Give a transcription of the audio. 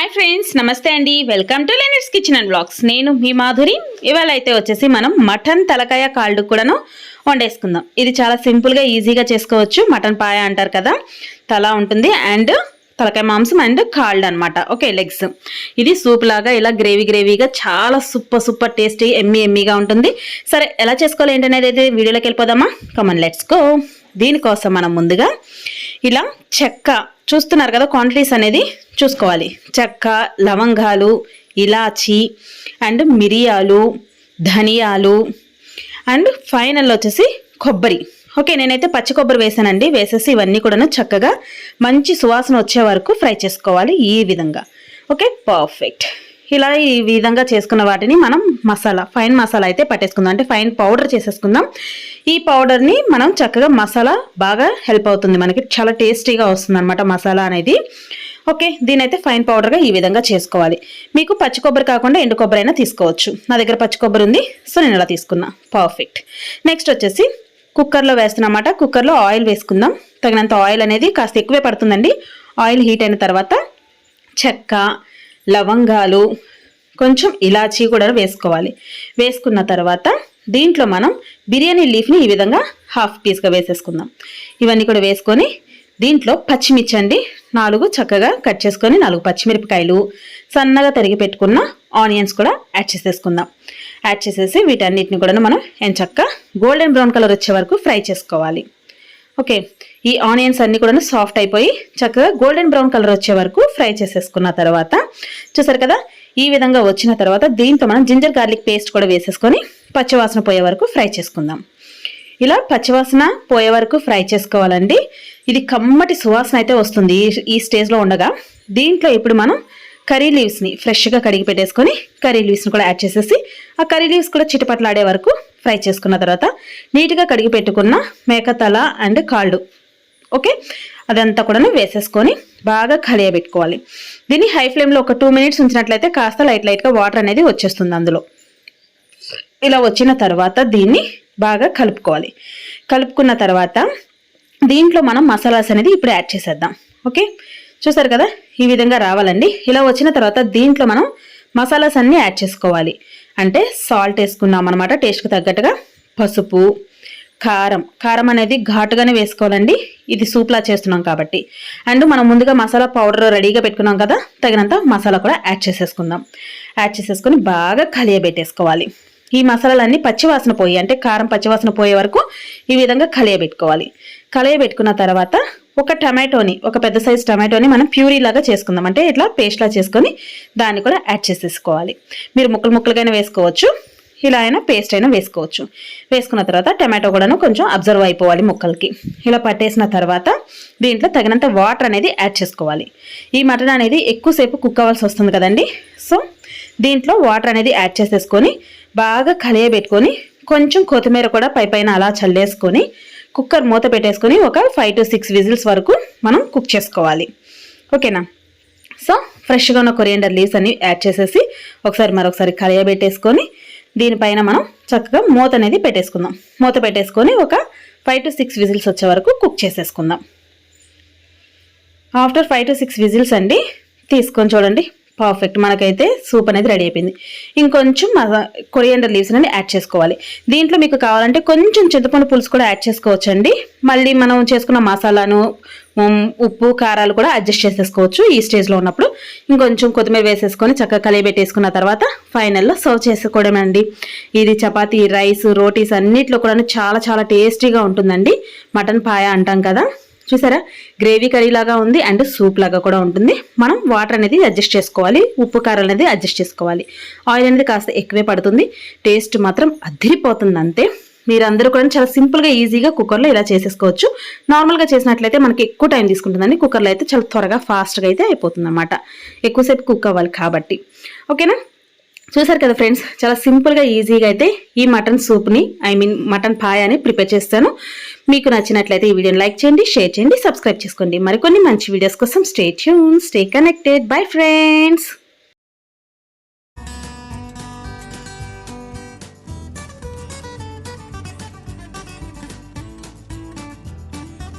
Hi friends, నమస్తే అండి. Welcome to లెనిట్స్ కిచెన్ అండ్ బ్లాగ్స్. నేను మీ మాధురి. ఇవాళ అయితే వచ్చేసి మనం మటన్ తలకాయ కాల్డు కూడాను వండేసుకుందాం. ఇది చాలా సింపుల్గా ఈజీగా చేసుకోవచ్చు. మటన్ పాయ అంటారు కదా, తల ఉంటుంది అండ్ తలకాయ మాంసం అండ్ కాల్డ్ అనమాట. Okay, legs. ఇది సూప్ లాగా ఇలా గ్రేవీగా చాలా సూపర్ టేస్టీ ఎమ్మీగా ఉంటుంది. సరే, ఎలా చేసుకోవాలి ఏంటనేది అయితే వీడియోలోకి వెళ్ళిపోదామా? Come on, let's go. దీనికోసం మనం ముందుగా ఇలా చెక్క చూస్తున్నారు కదా, క్వాంటిటీస్ అనేది చూసుకోవాలి. చెక్క, లవంగాలు, ఇలాచి అండ్ మిరియాలు, ధనియాలు అండ్ ఫైనల్ వచ్చేసి కొబ్బరి. ఓకే, నేనైతే పచ్చి కొబ్బరి వేసానండి. వేసేసి ఇవన్నీ కూడా చక్కగా మంచి సువాసన వచ్చే వరకు ఫ్రై చేసుకోవాలి ఈ విధంగా. Okay, perfect. ఇలా ఈ విధంగా చేసుకున్న వాటిని మనం ఫైన్ మసాలా అయితే పట్టేసుకుందాం, అంటే ఫైన్ పౌడర్ చేసేసుకుందాం. ఈ పౌడర్ని మనం చక్కగా మసాలా బాగా హెల్ప్ అవుతుంది, మనకి చాలా టేస్టీగా వస్తుంది అనమాట మసాలా అనేది. ఓకే, దీనైతే ఫైన్ పౌడర్గా ఈ విధంగా చేసుకోవాలి. మీకు పచ్చి కొబ్బరి కాకుండా ఎండు కొబ్బరి అయినా తీసుకోవచ్చు. నా దగ్గర పచ్చి కొబ్బరి ఉంది, సో నేను ఇలా తీసుకున్నా. పర్ఫెక్ట్. నెక్స్ట్ వచ్చేసి కుక్కర్లో వేస్తున్నమాట. కుక్కర్లో ఆయిల్ వేసుకుందాం. తగినంత ఆయిల్ అనేది కాస్త ఎక్కువే పడుతుందండి. ఆయిల్ హీట్ అయిన తర్వాత చెక్క, లవంగాలు, కొంచెం ఇలాచీ కూడా వేసుకోవాలి. వేసుకున్న తర్వాత దీంట్లో మనం బిర్యానీ లీఫ్ని ఈ విధంగా హాఫ్ పీస్గా వేసేసుకుందాం. ఇవన్నీ కూడా వేసుకొని దీంట్లో పచ్చిమిర్చి అండి 4 చక్కగా కట్ చేసుకొని 4 పచ్చిమిరపకాయలు, సన్నగా తరిగి పెట్టుకున్న ఆనియన్స్ కూడా యాడ్ చేసేసుకుందాం. యాడ్ చేసేసి వీటన్నిటిని కూడా మనం ఎంచక్క గోల్డెన్ బ్రౌన్ కలర్ వచ్చే వరకు ఫ్రై చేసుకోవాలి. ఓకే, ఈ ఆనియన్స్ అన్ని కూడా సాఫ్ట్ అయిపోయి చక్కగా గోల్డెన్ బ్రౌన్ కలర్ వచ్చే వరకు ఫ్రై చేసేసుకున్న తర్వాత చూసారు కదా, ఈ విధంగా వచ్చిన తర్వాత దీంట్లో మనం జింజర్ గార్లిక్ పేస్ట్ కూడా వేసేసుకొని పచ్చివాసన పోయే వరకు ఫ్రై చేసుకుందాం. ఇలా పచ్చివాసన పోయే వరకు ఫ్రై చేసుకోవాలండి. ఇది కమ్మటి సువాసన అయితే వస్తుంది ఈ స్టేజ్లో ఉండగా. దీంట్లో ఇప్పుడు మనం కర్రీ లీవ్స్ని ఫ్రెష్గా కడిగి పెట్టేసుకొని కర్రీ లీవ్స్ని కూడా యాడ్ చేసేసి ఆ కర్రీ లీవ్స్ కూడా చిటపట్లాడే వరకు ఫ్రై చేసుకున్న తర్వాత నీట్గా కడిగి పెట్టుకున్న మేక తల అండ్ కాల్డు, ఓకే, అదంతా కూడా వేసేసుకొని బాగా కలియబెట్టుకోవాలి. దీన్ని హై ఫ్లేమ్లో ఒక 2 మినిట్స్ ఉంచినట్లయితే కాస్త లైట్గా వాటర్ అనేది వచ్చేస్తుంది అందులో. ఇలా వచ్చిన తర్వాత దీన్ని బాగా కలుపుకోవాలి. కలుపుకున్న తర్వాత దీంట్లో మనం మసాలాస్ అనేది ఇప్పుడు యాడ్ చేసేద్దాం. ఓకే, చూసారు కదా, ఈ విధంగా రావాలండి. ఇలా వచ్చిన తర్వాత దీంట్లో మనం మసాలాస్ అన్నీ యాడ్ చేసుకోవాలి. అంటే సాల్ట్ వేసుకున్నాం అనమాట, టేస్ట్కి తగ్గట్టుగా. పసుపు, కారం అనేది ఘాటుగానే వేసుకోవాలండి, ఇది సూప్లా చేస్తున్నాం కాబట్టి. అండ్ మనం ముందుగా మసాలా పౌడర్ రెడీగా పెట్టుకున్నాం కదా, తగినంత మసాలా కూడా యాడ్ చేసేసుకుందాం. యాడ్ చేసేసుకొని బాగా కలియబెట్టేసుకోవాలి. ఈ మసాలాలన్నీ పచ్చివాసన పోయి, అంటే కారం పచ్చివాసన పోయే వరకు ఈ విధంగా కలియబెట్టుకోవాలి. కలియబెట్టుకున్న తర్వాత ఒక పెద్ద సైజ్ టమాటోని మనం ప్యూరీ లాగా చేసుకుందాం, అంటే ఇట్లా పేస్ట్లా చేసుకొని దాన్ని కూడా యాడ్ చేసేసుకోవాలి. మీరు ముక్కలుగానే వేసుకోవచ్చు, ఇలా అయినా పేస్ట్ అయినా వేసుకోవచ్చు. వేసుకున్న తర్వాత టమాటో కూడాను కొంచెం అబ్జర్వ్ అయిపోవాలి ముక్కలకి. ఇలా పట్టేసిన తర్వాత దీంట్లో తగినంత వాటర్ అనేది యాడ్ చేసుకోవాలి. ఈ మటన్ అనేది ఎక్కువసేపు కుక్ అవ్వాల్సి వస్తుంది కదండి, సో దీంట్లో వాటర్ అనేది యాడ్ చేసేసుకొని బాగా కలియబెట్టుకొని కొంచెం కొత్తిమీర కూడా పైన అలా చల్లేసుకొని కుక్కర్ మూత పెట్టేసుకొని ఒక 5 to 6 విజిల్స్ వరకు మనం కుక్ చేసుకోవాలి. ఓకేనా? సో ఫ్రెష్గా ఉన్న కొరియాండర్ లీవ్స్ అన్ని యాడ్ చేసేసి మరొకసారి కలియబెట్టేసుకొని దీనిపైన మనం చక్కగా మూత అనేది పెట్టేసుకుందాం. మూత పెట్టేసుకొని ఒక 5 to 6 విజిల్స్ వచ్చే వరకు కుక్ చేసేసుకుందాం. ఆఫ్టర్ 5 to 6 విజిల్స్ అండి తీసుకొని చూడండి, పర్ఫెక్ట్. మనకైతే సూప్ అనేది రెడీ అయిపోయింది. ఇంకొంచెం కొరియాండర్ లీవ్స్ అనేది యాడ్ చేసుకోవాలి. దీంట్లో మీకు కావాలంటే కొంచెం చింతపండు పులుసు కూడా యాడ్ చేసుకోవచ్చు అండి. మళ్ళీ మనం చేసుకున్న మసాలాను, ఉప్పు, కారాలు కూడా అడ్జస్ట్ చేసేసుకోవచ్చు ఈ స్టేజ్లో ఉన్నప్పుడు. ఇంకొంచెం కొత్తిమీర వేసేసుకొని చక్కగా కలియబెట్టేసుకున్న తర్వాత ఫైనల్లో సర్వ్ చేసుకోవడం అండి. ఇది చపాతీ, రైస్, రోటీస్ అన్నిట్లో కూడా చాలా టేస్టీగా ఉంటుందండి. మటన్ పాయ అంటాం కదా, చూసారా, గ్రేవీ కర్రీ లాగా ఉంది అండ్ సూప్ లాగా కూడా ఉంటుంది. మనం వాటర్ అనేది అడ్జస్ట్ చేసుకోవాలి, ఉప్పు కారాలు అనేది అడ్జస్ట్ చేసుకోవాలి. ఆయిల్ అనేది కాస్త ఎక్కువే పడుతుంది, టేస్ట్ మాత్రం అదిరిపోతుంది అంతే. మీరందరూ కూడా చాలా సింపుల్గా ఈజీగా కుక్కర్లో ఇలా చేసేసుకోవచ్చు. నార్మల్గా చేసినట్లయితే మనకి ఎక్కువ టైం తీసుకుంటుందండి, కుక్కర్లో అయితే చాలా త్వరగా ఫాస్ట్గా అయితే అయిపోతుంది అన్నమాట, ఎక్కువసేపు కుక్ అవ్వాలి కాబట్టి. ఓకేనా? చూసారు కదా ఫ్రెండ్స్, చాలా సింపుల్గా ఈజీగా అయితే ఈ మటన్ సూప్ని మటన్ పాయాని ప్రిపేర్ చేస్తాను. మీకు నచ్చినట్లయితే ఈ వీడియోని లైక్ చేయండి, షేర్ చేయండి, సబ్స్క్రైబ్ చేసుకోండి. మరికొన్ని మంచి వీడియోస్ కోసం stay tune, stay connected. Bye friends.